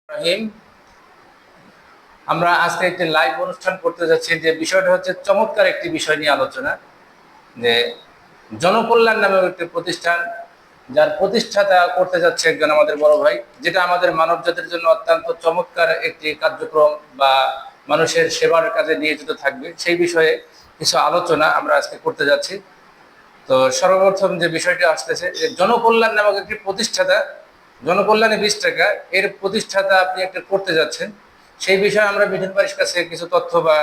রহিম, আমরা আজকে একটি লাইভ অনুষ্ঠান করতে যাচ্ছি। যে বিষয়টা হচ্ছে চমৎকার একটি বিষয় নিয়ে আলোচনা, যে জনকল্যাণ নামে একটি প্রতিষ্ঠান, যার প্রতিষ্ঠাতা করতে যাচ্ছে একজন আমাদের বড় ভাই, যেটা আমাদের মানব জাতির জন্য অত্যন্ত চমৎকার একটি কার্যক্রম বা মানুষের সেবার কাজে নিয়োজিত থাকবে, সেই বিষয়ে কিছু আলোচনা আমরা আজকে করতে যাচ্ছি। তো সর্বপ্রথম যে বিষয়টি আসতেছে, যে জনকল্যাণ নামক একটি প্রতিষ্ঠাতা, জনকল্যাণে 20 টাকা, এর প্রতিষ্ঠাতা আপনি একটা করতে যাচ্ছেন, সেই বিষয়ে আমরা মিঠুন ভাইয়ের কাছে কিছু তথ্য বা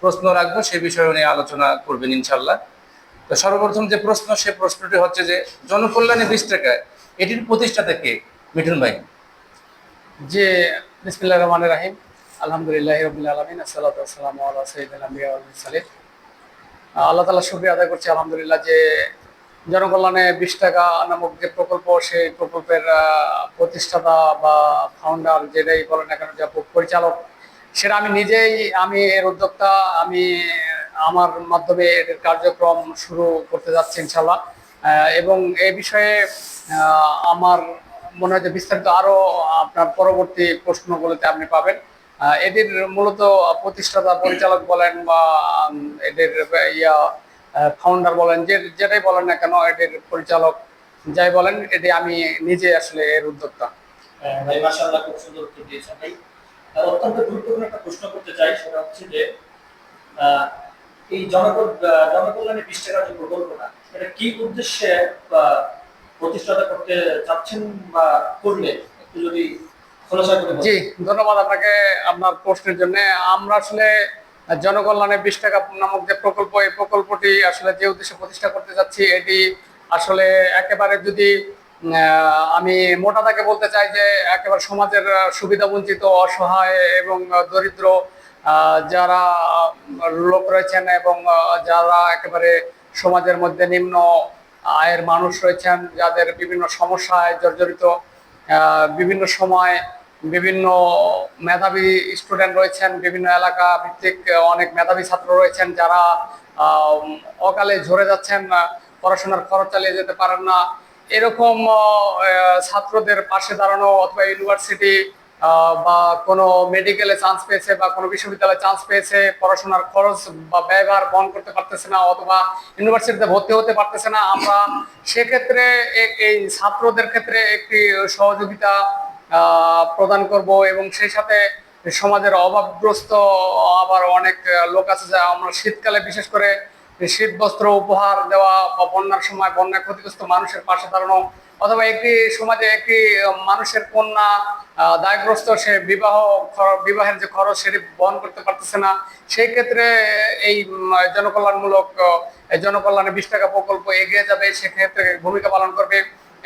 প্রশ্ন রাখবো, সেই বিষয়ে উনি আলোচনা করবেন ইনশাল্লাহ। তো সর্বপ্রথম যে প্রশ্ন, সে প্রশ্নটি হচ্ছে যে জনকল্যাণে 20 টাকা, এটির প্রতিষ্ঠাতা কে মিঠুন ভাই? জি, বিসমিল্লাহির রহমানির রহিম। আলহামদুলিল্লাহি রাব্বিল আলামিন, আসসালাতু ওয়াসসালামু আলা সাইয়্যিদিল আম্বিয়া ওয়াল মুরসালিন। আল্লাহ তাআলা শুকরিয়া আদায় করছি আলহামদুলিল্লাহ যে জনকল্যাণে 20 টাকা নামক যে প্রকল্প, সেই প্রকল্পের প্রতিষ্ঠাতা বা ফাউন্ডার যেটাই বলেন না কেন, যে পরিচালক, সেটা আমি নিজেই, আমি এর উদ্যোক্তা, আমি আমার মাধ্যমে এর কার্যক্রম শুরু করতে যাচ্ছি ইনশাআল্লাহ। এবং এই বিষয়ে আমার মনে হয় যে বিস্তারিত আরো আপনার পরবর্তী প্রশ্নগুলোতে আপনি পাবেন। এদের মূলত প্রতিষ্ঠাতা পরিচালক বলেন বা এদের ইয়া ফাউন্ডার বলেন, যেটাই বলেন না কেন, এদের পরিচালক যাই বলেন, এটি আমি নিজে আসলে এর উদ্যোক্তা। ভাই মাশাআল্লাহ, খুব সুন্দর উত্তর দিয়েছেন ভাই। অত্যন্ত গুরুত্বপূর্ণ একটা প্রশ্ন করতে চাই, সেটা হচ্ছে যে এই জনকল্যাণে 20 টাকার যে প্রকল্পটা, এটা কি উদ্দেশ্যে প্রতিষ্ঠাতা করতে চাচ্ছেন বা করলে একটু যদি খোলাসা করে বলেন। জি, ধন্যবাদ আপনাকে আপনার প্রশ্নের জন্য। আমরা আসলে জনকল্যাণে 20 টাকা নামক যে প্রকল্প, এই প্রকল্পটি আসলে যে উদ্দেশ্যে প্রতিষ্ঠা করতে যাচ্ছি, এটি আসলে একেবারে যদি আমি মোটা দাগে বলতে চাই, যে একেবারে সমাজের সুবিধা বঞ্চিত, অসহায় এবং দরিদ্র যারা লোক রয়েছেন, এবং যারা একেবারে সমাজের মধ্যে নিম্ন আয়ের মানুষ রয়েছেন, যাদের বিভিন্ন সমস্যায় জর্জরিত, বিভিন্ন সময় বিভিন্ন মেধাবী স্টুডেন্ট রয়েছেন, বিভিন্ন এলাকা ভিত্তিক অনেক মেধাবী ছাত্র রয়েছেন, যারা অকালে ঝরে যাচ্ছেন, পড়াশোনার খরচ চালিয়ে যেতে পারেন না। এরকম ছাত্রদের পাশে দাঁড়ানো, অথবা ইউনিভার্সিটি বা কোনো মেডিকেলে চান্স পেয়েছে বা কোনো বিশ্ববিদ্যালয়ে চান্স পেয়েছে, পড়াশোনার খরচ বা ব্যয়ভার বহন করতে পারতেছে না, অথবা ইউনিভার্সিটিতে ভর্তি হতে পারতেছে না, আমরা সেক্ষেত্রে এই ছাত্রদের ক্ষেত্রে একটি সহযোগিতা প্রদান করব। এবং সেই সাথে সমাজের অভাবগ্রস্ত আবার অনেক লোক আছে, যা আমরা শীতকালে বিশেষ করে শীত বস্ত্র উপহার দেওয়া, বা বন্যার সময় বন্যা ক্ষতিগ্রস্ত মানুষের পাশে দাঁড়ানো, অথবা একটি সমাজে একটি মানুষের কন্যা দায়গ্রস্ত, সে বিবাহের যে খরচ সেটি বহন করতে পারতেছে না, সেই ক্ষেত্রে এই জনকল্যাণমূলক জনকল্যাণে 20 টাকা প্রকল্প এগিয়ে যাবে, সেক্ষেত্রে ভূমিকা পালন করবে।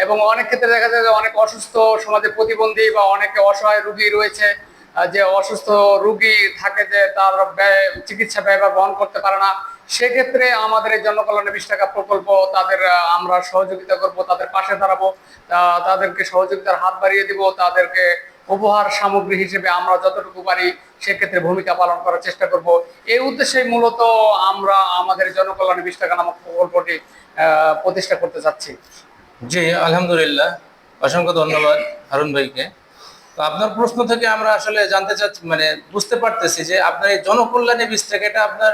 এবং অনেক ক্ষেত্রে দেখা যায় যে অনেক অসুস্থ, সমাজে প্রতিবন্ধী বা অনেকে অসহায় রোগী রয়েছে, যে অসুস্থ রোগী থাকে, যে তার চিকিৎসা ব্যয় বহন করতে পারে না, সেক্ষেত্রে আমাদের এই জনকল্যাণে 20 টাকা প্রকল্প, তাদের আমরা সহযোগিতা করব, তাদের পাশে দাঁড়াবো, তাদেরকে সহযোগিতার হাত বাড়িয়ে দিব, তাদেরকে উপহার সামগ্রী হিসেবে আমরা যতটুকু পারি সেক্ষেত্রে ভূমিকা পালন করার চেষ্টা করব। এই উদ্দেশ্যে মূলত আমরা আমাদের জনকল্যাণে 20 টাকা নামক প্রকল্পটি প্রতিষ্ঠা করতে চাচ্ছি। জি, আলহামদুলিল্লাহ, অসংখ্য ধন্যবাদ হারুন ভাইকে। তো আপনার প্রশ্ন থেকে আমরা আসলে জানতে চাচ্ছি, মানে বুঝতে পারতেছি যে আপনার এই জনকল্যাণে 20 টাকা, এটা আপনার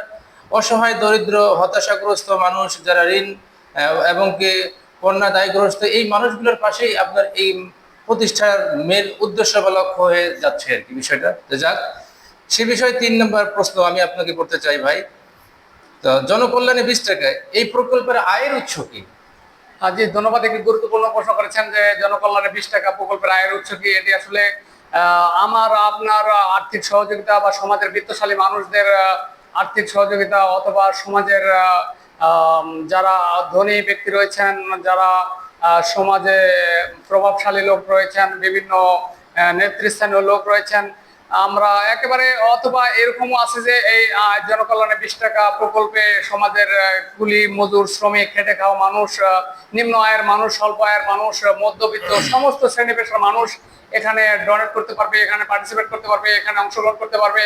অসহায় দরিদ্র হতাশাগ্রস্ত মানুষ, যারা ঋণ এবং কি বন্যা দায়গ্রস্ত, এই মানুষগুলোর পাশেই আপনার এই প্রতিষ্ঠার মেন উদ্দেশ্য বা লক্ষ্য হয়ে যাচ্ছে আর কি বিষয়টা। তো যাক, সে বিষয়ে 3 নম্বর প্রশ্ন আমি আপনাকে করতে চাই ভাই। তো জনকল্যাণে 20 টাকায় এই প্রকল্পের আয়ের উৎস কি? জি, ধন্যবাদ। একটি গুরুত্বপূর্ণ প্রশ্ন করেছেন যে জনকল্যাণে 20 টাকা প্রকল্পের আয়ের উৎস কি। এটি আসলে আমার আপনার আর্থিক সহযোগিতা, বা সমাজের বিত্তশালী মানুষদের আর্থিক সহযোগিতা, অথবা সমাজের যারা ধনী ব্যক্তি রয়েছেন, যারা সমাজে প্রভাবশালী লোক রয়েছেন, বিভিন্ন নেতৃস্থানীয় লোক রয়েছেন, আমরা একেবারে, অথবা এরকমও আছে যে এই জনকল্যাণে 20 টাকা প্রকল্পে সমাজের কুলি মজুর শ্রমিক খেটে খাওয়া মানুষ, নিম্ন আয়ের মানুষ, স্বল্প আয়ের মানুষ, মধ্যবিত্ত সমস্ত শ্রেণী পেশার মানুষ এখানে ডোনেট করতে পারবে, এখানে পার্টিসিপেট করতে পারবে, এখানে অংশগ্রহণ করতে পারবে।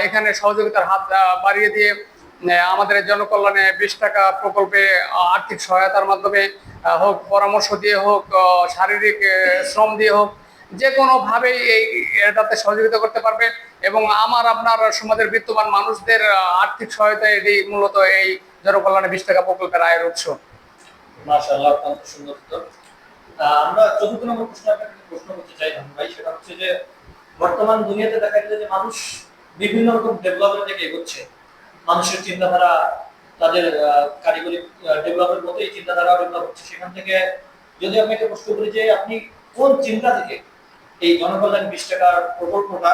এখানে সহযোগিতার হাত বাড়িয়ে দিয়ে আমাদের জনকল্যাণে 20 টাকা প্রকল্পে আর্থিক সহায়তার মাধ্যমে হোক, পরামর্শ দিয়ে হোক, শারীরিক শ্রম দিয়ে হোক, যে কোনোভাবেই এটাতে সহযোগিতা করতে পারবে। এবং আমার আপনার সমাজের বিত্তবান মানুষদের আর্থিক সহায়তা এটি মূলত এই জনকল্যাণে 20 টাকা প্রকল্পের আয়ের উৎস। মাশাআল্লাহ, অত্যন্ত সুন্দর উত্তর। আমরা চতুর্থ নম্বর প্রশ্ন আপনাকে প্রশ্ন করতে চাই ধন ভাই, সেটা হচ্ছে যে বর্তমান দুনিয়াতে দেখা গেছে যে মানুষ বিভিন্ন রকম ডেভেলপের দিকে এগোচ্ছে। মানুষের চিন্তাধারা, তাদের কারিগরি ডেভেলপের মতো এই চিন্তাধারা ডেভেলপ হচ্ছে। সেখান থেকে যদি আপনাকে প্রশ্ন করি যে আপনি কোন চিন্তা থেকে এই জনকল্যাণ 20 টাকার প্রকল্পটা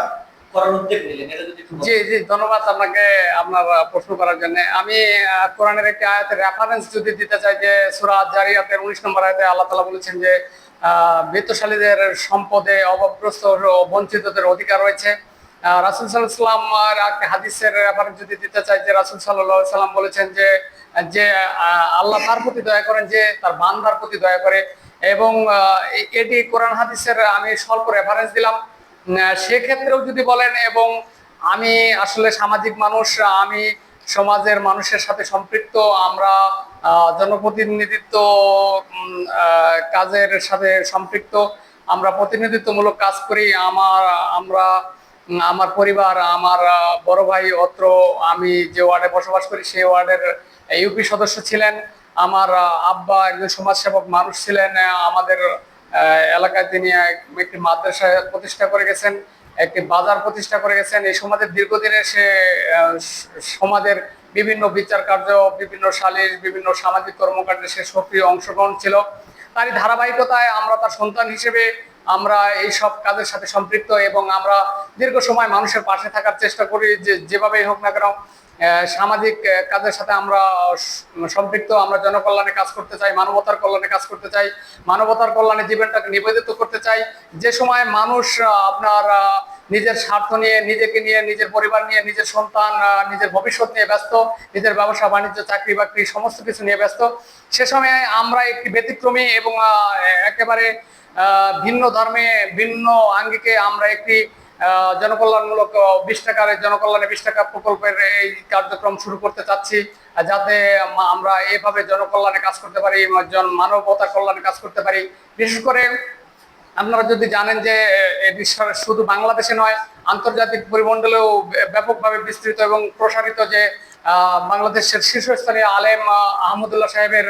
করার উদ্যোগ নিলেন, এটা যদি একটু বলেন। জি জি, ধন্যবাদ আপনাকে আপনার প্রশ্ন করার জন্য। আমি কোরআনের একটি আয়াতের রেফারেন্স যদি দিতে চাই, যে সূরা জারিয়াতের 19 নম্বর আয়াতে আল্লাহ তাআলা বলেছেন যে বিত্তশালীদের সম্পদে অভাবগ্রস্ত ও বঞ্চিতদের অধিকার রয়েছে। রাসূল সাল্লাল্লাহু আলাইহি ওয়াসাল্লাম একটা হাদিসের রেফারেন্স যদি দিতে চাই, যে রাসূল সাল্লাল্লাহু আলাইহি ওয়াসাল্লাম বলেছেন যে যে আল্লাহ তার প্রতি দয়া করেন যে তার বান্দার প্রতি দয়া করে। এবং এটি কোরআন হাদিসের আমি স্বল্প রেফারেন্স দিলাম। সেক্ষেত্রেও যদি বলেন, এবং আমি আসলে সামাজিক মানুষ, আমি সমাজের মানুষের সাথে সম্পৃক্ত। আমরা জনপ্রতিনিধিত্ব কাজের সাথে সম্পৃক্ত। আমরা প্রতিনিধিত্বমূলক কাজ করি। আমার পরিবার, আমার বড় ভাই অত্র আমি যে ওয়ার্ডে বসবাস করি সেই ওয়ার্ডের ইউপি সদস্য ছিলেন। আমার আব্বা একজন সমাজসেবক মানুষ ছিলেন। আমাদের এলাকায় তিনি একটি মাদ্রাসা প্রতিষ্ঠা করে গেছেন, একটি বাজার প্রতিষ্ঠা করে গেছেন। এই সমাজের দীর্ঘদিনের সে সমাজের বিভিন্ন বিচার কার্য, বিভিন্ন সালিশ, বিভিন্ন সামাজিক কর্মকাণ্ডে সে সক্রিয় অংশগ্রহণ ছিল। তারই ধারাবাহিকতায় আমরা তার সন্তান হিসেবে আমরা এই সব কাজের সাথে সম্পৃক্ত, এবং আমরা দীর্ঘ সময় মানুষের পাশে থাকার চেষ্টা করি, যেভাবেই হোক না কেন সামাজিক কাজের সাথে আমরা সম্পৃক্ত। আমরা জনকল্যাণে কাজ করতে চাই, মানবতার কল্যাণে কাজ করতে চাই, মানবতার কল্যাণে জীবনটাকে নিবেদিত করতে চাই। যে সময় মানুষ আপনার নিজের স্বার্থ নিয়ে, নিজেকে নিয়ে, নিজের পরিবার নিয়ে, নিজের সন্তান, নিজের ভবিষ্যৎ নিয়ে ব্যস্ত, নিজের ব্যবসা বাণিজ্য, চাকরি বাকরি সমস্ত কিছু নিয়ে ব্যস্ত, সে সময় আমরা একটি ব্যতিক্রমী এবং একেবারে ভিন্ন ধর্মে, ভিন্ন আঙ্গিকে আমরা একটি জনকল্যাণমূলক 20 টাকার জনকল্যাণে 20 টাকা প্রকল্পের এই কার্যক্রম শুরু করতে চাচ্ছি, যাতে আমরা এভাবে জনকল্যাণে কাজ করতে পারি, মানবতার কল্যাণে কাজ করতে পারি। বিশেষ করে আপনারা যদি জানেন যে এটি শুধু বাংলাদেশে নয়, আন্তর্জাতিক পরিমণ্ডলেও ব্যাপকভাবে বিস্তৃত এবং প্রসারিত, যে বাংলাদেশের শীর্ষস্থানীয় আলেম আহমদুল্লাহ সাহেবের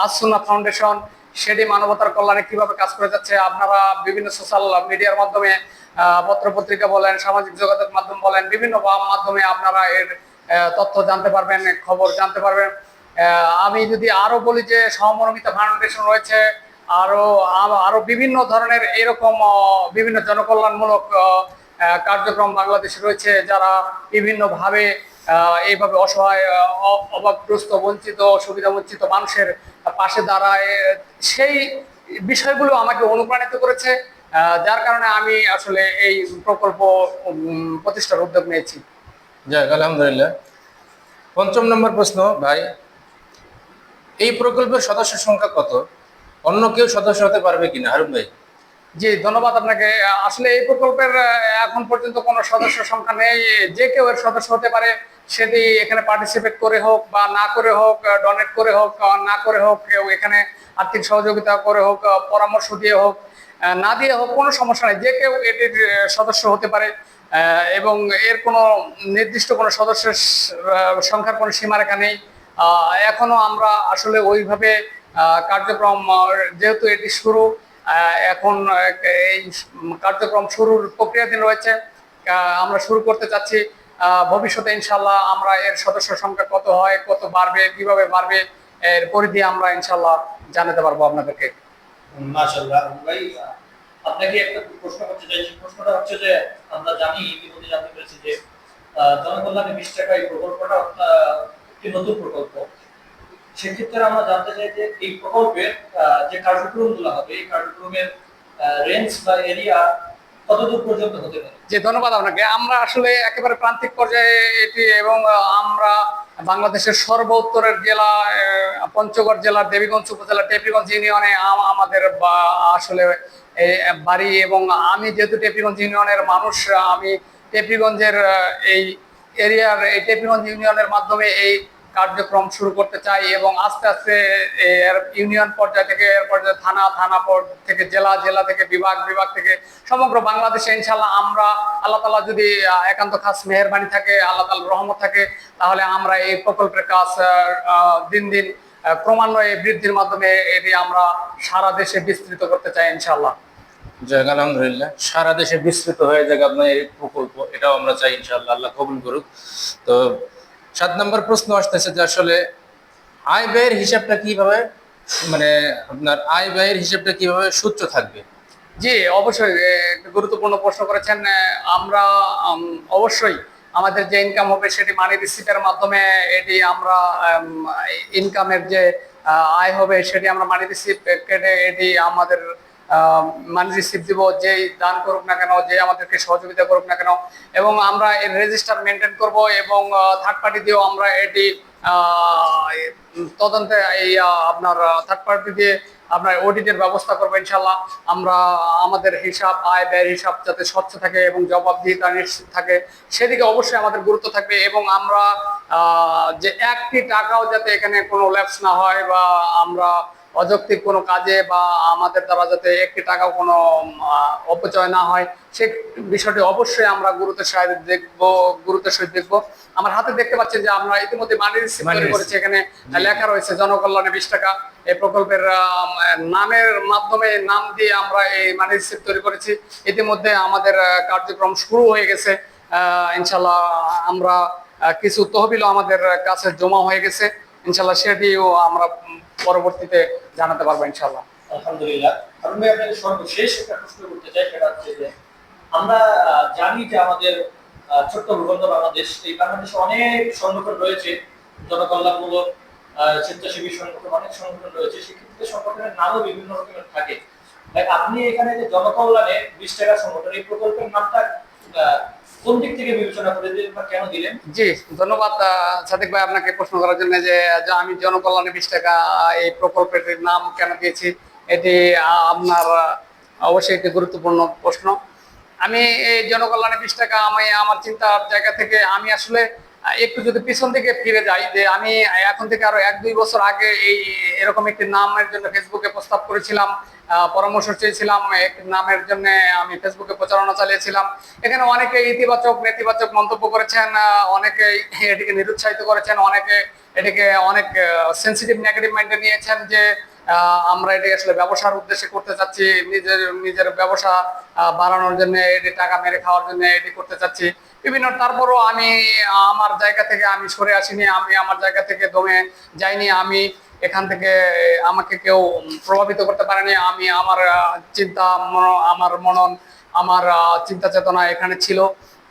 আস-সুন্নাহ ফাউন্ডেশন, সেটি মানবতার কল্যাণে কিভাবে কাজ করে যাচ্ছে আপনারা বিভিন্ন সোশ্যাল মিডিয়ার মাধ্যমে, পত্র পত্রিকা বলেন, সামাজিক যোগাযোগ মাধ্যম বলেন, বিভিন্ন মাধ্যমে আপনারা এর তথ্য জানতে পারবেন, খবর জানতে পারবেন। আমি যদি আরো বলি যে সমমনোমিতা ফাউন্ডেশন রয়েছে, আরো বিভিন্ন ধরনের এরকম বিভিন্ন জনকল্যাণমূলক কার্যক্রম বাংলাদেশে রয়েছে, যারা বিভিন্নভাবে এইভাবে অসহায়, অভাবগ্রস্ত, বঞ্চিত, সুবিধা বঞ্চিত মানুষের পাশে দাঁড়ায়। সেই বিষয়গুলো আমাকে অনুপ্রাণিত করেছে, যার কারণে আমি আসলে এই প্রকল্প প্রতিষ্ঠার উদ্যোগ নিয়েছি। যাক, আলহামদুলিল্লাহ। 5ম নম্বর প্রশ্ন ভাই, এই প্রকল্পের সদস্য সংখ্যা কত? অন্য কেউ সদস্য হতে পারবে কিনা, হারুন ভাই? জি, ধন্যবাদ আপনাকে। আসলে এই প্রকল্পের এখন পর্যন্ত কোনো সদস্য সংখ্যা নেই। যে কেউ এর সদস্য হতে পারে, সেটি এখানে পার্টিসিপেট করে হোক বা না করে হোক, ডোনেট করে হোক না করে হোক, কেউ এখানে আর্থিক সহযোগিতা করে হোক, পরামর্শ দিয়ে হোক, না দিয়ে হোক, কোনো সমস্যা নেই। যে কেউ এটির সদস্য হতে পারে, এবং এর কোনো নির্দিষ্ট কোনো সদস্যের সংখ্যার কোনো সীমারেখা নেই। এখনো আমরা আসলে ওইভাবে কার্যক্রম, যেহেতু এটি শুরু, এখন এই কার্যক্রম শুরুর প্রক্রিয়াধীন রয়েছে, আমরা শুরু করতে চাচ্ছি। ভবিষ্যতে ইনশাল্লাহ আমরা এর সদস্য সংখ্যা কত হয়, কত বাড়বে, কিভাবে বাড়বে, এর পরিধি আমরা ইনশাল্লাহ জানাতে পারবো আপনাদেরকে। মাশাআল্লাহ ভাই, আপনাকে একটা প্রশ্ন করতে চাই। সেই প্রশ্নটা হচ্ছে যে আমরা জানি, ইতিমধ্যে জানতে পেরেছি যে জনকল্যাণে 20 টাকা এই প্রকল্পটা একটি নতুন প্রকল্প। সেক্ষেত্রে আমরা জানতে চাই যে এই প্রকল্পের যে কার্যক্রমগুলো হবে, এই কার্যক্রমের রেঞ্জ বা এরিয়া কতদূর পর্যন্ত হতে পারে? যে ধন্যবাদ আপনাকে। আমরা আসলে একেবারে প্রান্তিক পর্যায়ে এটি, এবং আমরা বাংলাদেশের সর্ব উত্তরের জেলা, পঞ্চগড় জেলার দেবীগঞ্জ উপজেলার টেপিগঞ্জ ইউনিয়নে আমাদের আসলে বাড়ি। এবং আমি যেহেতু টেপিগঞ্জ ইউনিয়নের মানুষ, আমি টেপিগঞ্জের এই এরিয়ার, এই টেপিগঞ্জ ইউনিয়নের মাধ্যমে এই কার্যক্রম শুরু করতে চাই এবং আস্তে আস্তে এর ইউনিয়ন পর্যায় থেকে এর পর্যায়ে থানা, থানা থেকে জেলা, জেলা থেকে বিভাগ, বিভাগ থেকে সমগ্র বাংলাদেশে ইনশাল্লাহ আমরা আল্লাহ তাআলা যদি একান্ত খাস মেহেরবানি থাকে, আল্লাহ তাআলার রহমত থাকে, তাহলে আমরা এই প্রকল্পের কাজ দিন দিন ক্রমান্বয়ে বৃদ্ধির মাধ্যমে এটি আমরা সারা দেশে বিস্তৃত করতে চাই ইনশাল্লাহ। যাক আলহামদুলিল্লাহ, সারা দেশে বিস্তৃত হয়ে যাক আপনার এই প্রকল্প, এটাও আমরা চাই ইনশাআল্লাহ, আল্লাহ কবুল করুক। তো 7 নম্বর প্রশ্ন আসতেছে যে আসলে আয় ব্যয়ের হিসাবটা কিভাবে, মানে আপনার আয় ব্যয়ের হিসাবটা কিভাবে সূত্র থাকবে? জি, অবশ্যই একটা গুরুত্বপূর্ণ প্রশ্ন করেছেন। আমরা অবশ্যই আমাদের যে ইনকাম হবে সেটি মানি রিসিপ্টের মাধ্যমে, এটি আমরা ইনকামের যে আয় হবে সেটি আমরা মানি রিসিপ্ট কেটে এটি আমাদের মানি রিসিপ্ট দিব, যেই দান করুক না কেন, যে আমাদেরকে সহযোগিতা করুক না কেন, এবং আমরা এর রেজিস্টার মেনটেন করব এবং থার্ড পার্টি দিয়েও আমরা এটি তদন্তে এই আপনার থার্ড পার্টি দিয়ে আপনার অডিটের ব্যবস্থা করবো ইনশাল্লাহ। আমরা আমাদের হিসাব, আয় ব্যয়ের হিসাব যাতে স্বচ্ছ থাকে এবং জবাবদিহিতা নিশ্চিত থাকে সেদিকে অবশ্যই আমাদের গুরুত্ব থাকবে, এবং আমরা যে একটি টাকাও যাতে এখানে কোনো ল্যাপস না হয় বা আমরা অযৌক্তিক কোনো কাজে বা আমাদের দ্বারা যাতে একটি টাকাও কোনো অপচয় না হয়, সে বিষয়টি অবশ্যই আমরা গুরুত্বের সহিত দেখবো। আমার হাতে দেখতে পাচ্ছেন যে আমরা ইতিমধ্যে মানি রিসিপ্ট তৈরি করেছি, এখানে লেখা রয়েছে জনকল্যাণে 20 টাকা। এই প্রকল্পের নামের মাধ্যমে নাম দিয়ে আমরা এই মানি রিসিপ্ট তৈরি করেছি। ইতিমধ্যে আমাদের কার্যক্রম শুরু হয়ে গেছে ইনশাল্লাহ। আমরা কিছু তহবিলও আমাদের কাছে জমা হয়ে গেছে ইনশাল্লাহ, সেটিও আমরা পরবর্তীতে জানাতে পারবো ইনশাল্লাহ। আলহামদুলিল্লাহ। আমি আপনাকে সর্বশেষ একটা প্রশ্ন করতে চাই, সেটা হচ্ছে যে আমরা জানি যে আমাদের ছোট্ট ভূখণ্ড বাংলাদেশ, এই বাংলাদেশে অনেক সংগঠন রয়েছে, জনকল্যাণমূলক স্বেচ্ছাসেবী সংগঠন, অনেক সংগঠন রয়েছে, সেক্ষেত্রে সংগঠনের নামও বিভিন্ন রকমের থাকে। আপনি এখানে যে জনকল্যাণে 20 টাকা সংগঠন, এই প্রকল্পের নামটা কোন দিক থেকে বিবেচনা করে দিলেন বা কেন দিলেন? জি, ধন্যবাদ সাদিক ভাই আপনাকে প্রশ্ন করার জন্য, যে আমি জনকল্যাণে 20 টাকা এই প্রকল্পের নাম কেন দিয়েছি, এটি আপনার অবশ্যই একটি গুরুত্বপূর্ণ প্রশ্ন। আমি এই জনকল্যাণে 20 টাকা আমি আমার চিন্তার জায়গা থেকে আমি আসলে একটু যদি পিছন দিকে ফিরে যাই, যে আমি এখন থেকে আরো 1-2 বছর আগে এই এরকম একটি নামের জন্য ফেসবুকে প্রস্তাব করেছিলাম, পরামর্শ চেয়েছিলাম, একটি নামের জন্য আমি ফেসবুকে প্রচারণা চালিয়েছিলাম। এখানে অনেকে ইতিবাচক নেতিবাচক মন্তব্য করেছেন, অনেকে এটিকে নিরুৎসাহিত করেছেন, অনেকে এটিকে অনেক সেন্সিটিভ নেগেটিভ মাইন্ডে নিয়েছেন যে আমরা এটি আসলে ব্যবসার উদ্দেশ্যে করতে চাচ্ছি, নিজের ব্যবসা বাড়ানোর জন্য, এটি টাকা মেরে খাওয়ার জন্য এটি করতে চাচ্ছি বিভিন্ন। তারপরও আমি আমার জায়গা থেকে আমি সরে আসিনি, আমি আমার জায়গা থেকে দমে যাইনি, আমি এখান থেকে আমাকে কেউ প্রভাবিত করতে পারেনি। আমি আমার চিন্তা, আমার মনন, আমার চিন্তা চেতনা এখানে ছিল,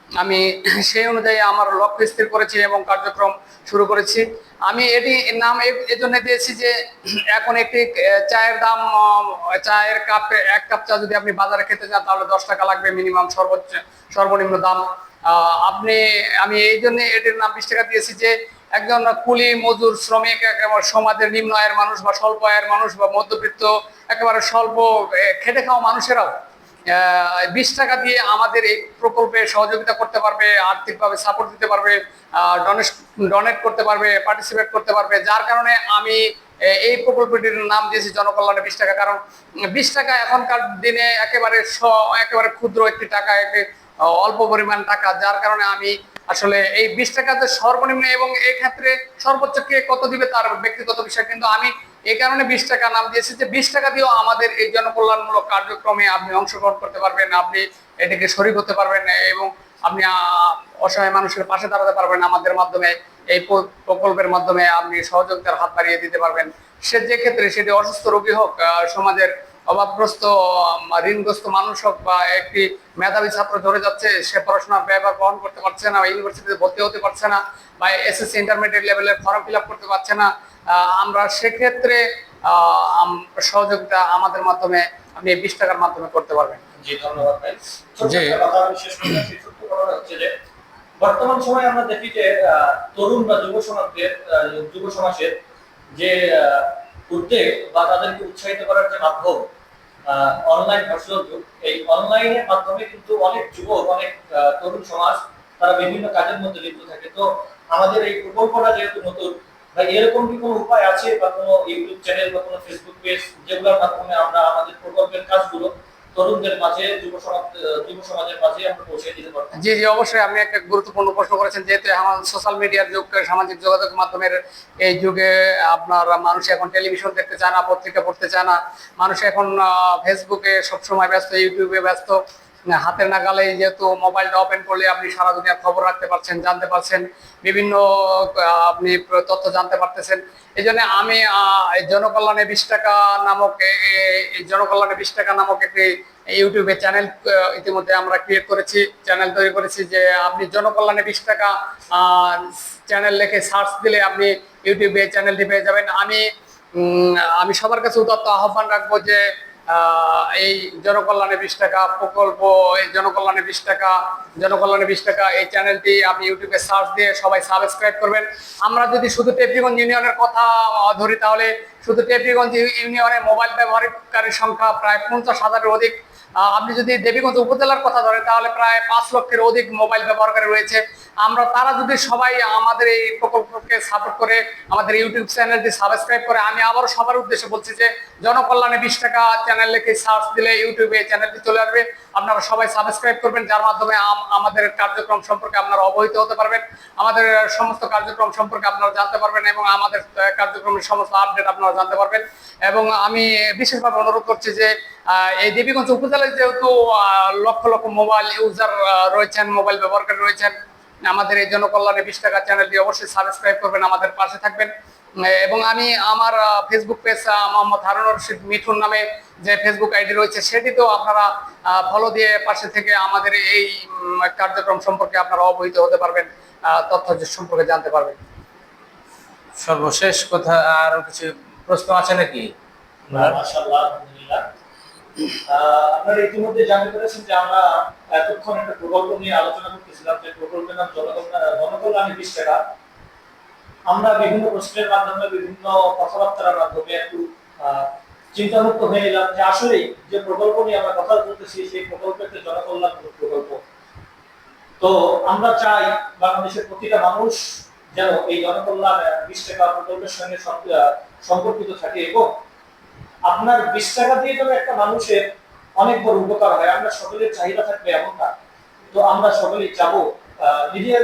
আমি সেই অনুযায়ী আমার লক্ষ্য স্থির করেছি এবং কার্যক্রম শুরু করেছি। আমি এটি নাম এজন্য দিয়েছি যে এখন একটি চায়ের দাম, চায়ের কাপে 1 কাপ চা যদি আপনি বাজারে খেতে চান তাহলে 10 টাকা লাগবে মিনিমাম, সর্বনিম্ন দাম। আমি এই জন্য এটির নাম 20 টাকা দিয়েছি যে একজন কুলি মজুর শ্রমিক, একেবারে সমাজের নিম্ন আয়ের মানুষ বা স্বল্প আয়ের মানুষ বা মধ্যবিত্ত একেবারে স্বল্প খেটে খাওয়া মানুষেরাও 20 টাকা দিয়ে আমাদের এই প্রকল্পে সহযোগিতা করতে পারবে, আর্থিকভাবে সাপোর্ট দিতে পারবে, ডোনেট করতে পারবে, পার্টিসিপেট করতে পারবে। যার কারণে আমি এই প্রকল্পটির নাম দিয়েছি জনকল্যাণে 20 টাকা। কারণ 20 টাকা এখনকার দিনে একেবারে ক্ষুদ্র একটি টাকা, একটি অল্প পরিমাণ টাকা, যার কারণে আমি আসলে এই 20 টাকাতে সর্বনিম্ন, এবং এই ক্ষেত্রে সর্বোচ্চ কে কত দিবে তার ব্যক্তিগত বিষয়, কিন্তু আমি এই কারণে 20 টাকা নাম দিয়েছি যে 20 টাকা দিয়েও আমাদের এই জনকল্যাণমূলক কার্যক্রমে আপনি অংশগ্রহণ করতে পারবেন, আপনি এটাকে শরীক হতে পারবেন এবং আপনি অসহায় মানুষের পাশে দাঁড়াতে পারবেন। আমাদের মাধ্যমে, এই প্রকল্পের মাধ্যমে আপনি সহযোগিতার হাত বাড়িয়ে দিতে পারবেন। সে যে ক্ষেত্রে সেটি অসুস্থ রোগী হোক, সমাজের অভাবগ্রস্ত ঋণগ্রস্ত মানুষ হোক, বা একটি মেধাবী ছাত্র ধরে যাচ্ছে, সে পড়াশোনার ব্যয়ভার বহন করতে পারছে না, ইউনিভার্সিটিতে ভর্তি হতে পারছে না, বা এসএসসি ইন্টারমিডিয়েট লেভেলের ফর্ম ফিল আপ করতে পারছে না, আমরা সেক্ষেত্রে সহযোগিতা আমাদের মাধ্যমে আপনি 20 টাকার মাধ্যমে করতে পারবেন। জি, ধন্যবাদ ভাই। কথা আমি শেষ করতে চাই। ছোট্ট কথা হচ্ছে যে বর্তমান সময়ে আমরা দেখি যে তরুণ বা যুব সমাজের যে উদ্যোগ বা তাদেরকে উৎসাহিত করার যে মাধ্যম, অনলাইন ভার্চুয়াল যুগ, এই অনলাইনের মাধ্যমে কিন্তু অনেক যুবক, অনেক তরুণ সমাজ তারা বিভিন্ন কাজের মধ্যে লিপ্ত থাকে। তো আমাদের এই প্রকল্পটা যেহেতু নতুন, বা এরকম কি কোনো উপায় আছে বা কোনো ইউটিউব চ্যানেল বা কোনো ফেসবুক পেজ যেগুলোর মাধ্যমে আমরা আমাদের প্রকল্পের কাজগুলো তরুণদের মাঝে, যুব সমাজের মাঝে আমরা পৌঁছে দিতে পারবো? জি জি, অবশ্যই আপনি একটা গুরুত্বপূর্ণ প্রশ্ন করেছেন। যেহেতু এখন সোশ্যাল মিডিয়ার যুগ, সামাজিক যোগাযোগ মাধ্যমের এই যুগে আপনার মানুষ এখন টেলিভিশন দেখতে চায় না, পত্রিকা পড়তে চায় না। মানুষ এখন ফেসবুকে সবসময় ব্যস্ত, ইউটিউবে ব্যস্ত। হাতের নাগালে যেহেতু মোবাইলটা ওপেন করলে আপনি সারা দুনিয়ার খবর রাখতে পারছেন, জানতে পারছেন, বিভিন্ন আপনি তথ্য জানতে পারতেছেন। এই জন্য আমি এই জনকল্যাণে 20 টাকা নামক এই জনকল্যাণে 20 টাকা নামক একটি ইউটিউবে চ্যানেল ইতিমধ্যে আমরা ক্রিয়েট করেছি, চ্যানেল তৈরি করেছি। যে আপনি জনকল্যাণে 20 টাকা চ্যানেল লিখে সার্চ দিলে আপনি ইউটিউবে চ্যানেলটি পেয়ে যাবেন। আমি সবার কাছে উদাত্ত আহ্বান রাখবো যে এই জনকল্যাণে 20 টাকা প্রকল্প, এই জনকল্যাণে 20 টাকা এই চ্যানেলটি আপনি ইউটিউবে সার্চ দিয়ে সবাই সাবস্ক্রাইব করবেন। আমরা যদি শুধু টেপরিগঞ্জ ইউনিয়নের কথা ধরি, তাহলে শুধু টেপরিগঞ্জ ইউনিয়নে মোবাইল ব্যবহারকারীর সংখ্যা প্রায় 50,000-এর অধিক। আপনি যদি দেবীগঞ্জ উপজেলার কথা ধরেন, তাহলে প্রায় 5 লক্ষের অধিক মোবাইল ব্যবহারকারী রয়েছে। তারা যদি সবাই আমাদের এই প্রকল্পকে সাপোর্ট করে, আমাদের ইউটিউব চ্যানেলটি সাবস্ক্রাইব করে, আমি আবারও সবার উদ্দেশ্যে বলছি যে জনকল্যাণে 20 টাকা চ্যানেল লিখে সার্চ দিলে ইউটিউবে চ্যানেলটি চলে আসবে। আপনারা সবাই সাবস্ক্রাইব করবেন, যার মাধ্যমে আমাদের কার্যক্রম সম্পর্কে আপনারা অবহিত হতে পারবেন, আমাদের সমস্ত কার্যক্রম সম্পর্কে আপনারা জানতে পারবেন, এবং আমাদের কার্যক্রমের সমস্ত আপডেট আপনারা জানতে পারবেন। এবং আমি বিশেষভাবে অনুরোধ করছি যে এই দেবীগঞ্জ উপজেলায় যেহেতু লক্ষ লক্ষ মোবাইল ইউজার রয়েছেন, মোবাইল ব্যবহারকারী রয়েছেন, আমাদের এই জনকল্যাণে 20 টাকা চ্যানেলটি অবশ্যই সাবস্ক্রাইব করবেন, আমাদের পাশে থাকবেন। এবং আমি আমার ফেসবুক পেজ মোহাম্মদ হারুন রশিদ মিঠুন নামে যে ফেসবুক আইডি রয়েছে, সেটিতেও আপনারা ফলো দিয়ে পাশে থেকে আমাদের এই কার্যক্রম সম্পর্কে আপনারা অবহিত হতে পারবেন, তথ্য সম্পর্কে জানতে পারবেন। সর্বশেষ কথা, আর কিছু প্রশ্ন আছে নাকি? মাশাআল্লাহ, আলহামদুলিল্লাহ। আপনারা ইতিমধ্যে জানতে পেরেছেন যে আমরা এতক্ষণ একটা প্রকল্প নিয়ে আলোচনা করতেছিলাম, যে প্রকল্পের নাম জনকল্যাণে 20 টাকা। আমরা বিভিন্ন প্রশ্নের মাধ্যমে, বিভিন্ন কথাবার্তার মাধ্যমে একটু চিন্তামুক্ত হয়ে নিলাম যে আসলে যে প্রকল্প নিয়ে আমরা কথা বলতেছি, সেই প্রকল্প একটা জনকল্যাণ প্রকল্প। তো আমরা চাই বাংলাদেশের প্রতিটা মানুষ যেন এই জনকল্যাণ 20 টাকা প্রকল্পের সঙ্গে সম্পর্কিত থাকে, এবং আপনার 20 টাকা দিয়ে যেন একটা মানুষের অনেক বড় উপকার হয়। আমরা সকলের চাহিদা থাকবে এমন না। তো আমরা সকলেই চাবো নিজের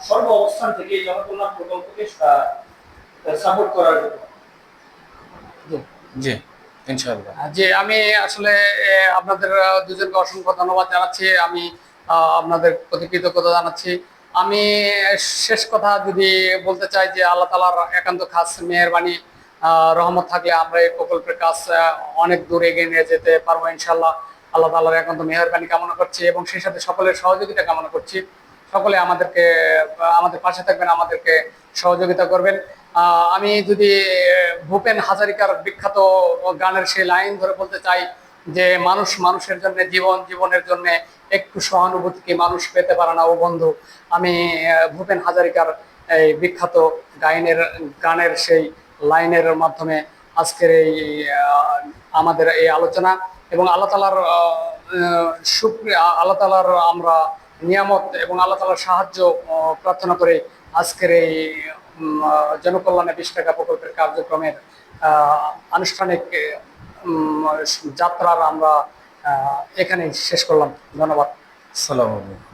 সর্ব অবস্থান থেকে এই জনকল্যাণ প্রকল্পকে সাপোর্ট করার জন্য। জি, ইনশাআল্লাহ। যে আমি আসলে আপনাদের দুজনকে অসংখ্য ধন্যবাদ জানাচ্ছি, আমি আপনাদের প্রতি কৃতজ্ঞতা জানাচ্ছি। আমি শেষ কথা যদি বলতে চাই যে আল্লাহ তাআলার একান্ত খাস মেহেরবানি, রহমত থাকলে আমরা এই প্রকল্পের কাজ অনেক দূর এগিয়ে নিয়ে যেতে পারবো ইনশাআল্লাহ। আল্লাহ তাআলার একান্ত মেহেরবানি কামনা করছি, এবং সেই সাথে সকলের সহযোগিতা কামনা করছি। সকলে আমাদের পাশে থাকবেন, আমাদেরকে সহযোগিতা করবেন। আমি যদি ভূপেন হাজারিকার বিখ্যাত গানের সেই লাইন ধরে বলতে চাই যে মানুষ মানুষের জন্য জীবন, জীবনের জন্য একটু সহানুভূতি কি মানুষ পেতে পারে না ও বন্ধু। আমি ভূপেন হাজারিকার এই বিখ্যাত গানের সেই লাইনের মাধ্যমে আজকের এই আমাদের এই আলোচনা, এবং আল্লাহ তাআলার আমরা নিয়ামত এবং আল্লাহ তাআলার সাহায্য প্রার্থনা করে আজকের এই জনকল্যাণে 20 টাকা প্রকল্পের কার্যক্রমের আনুষ্ঠানিক যাত্রার আমরা এখানেই শেষ করলাম। ধন্যবাদ। আসসালামু আলাইকুম।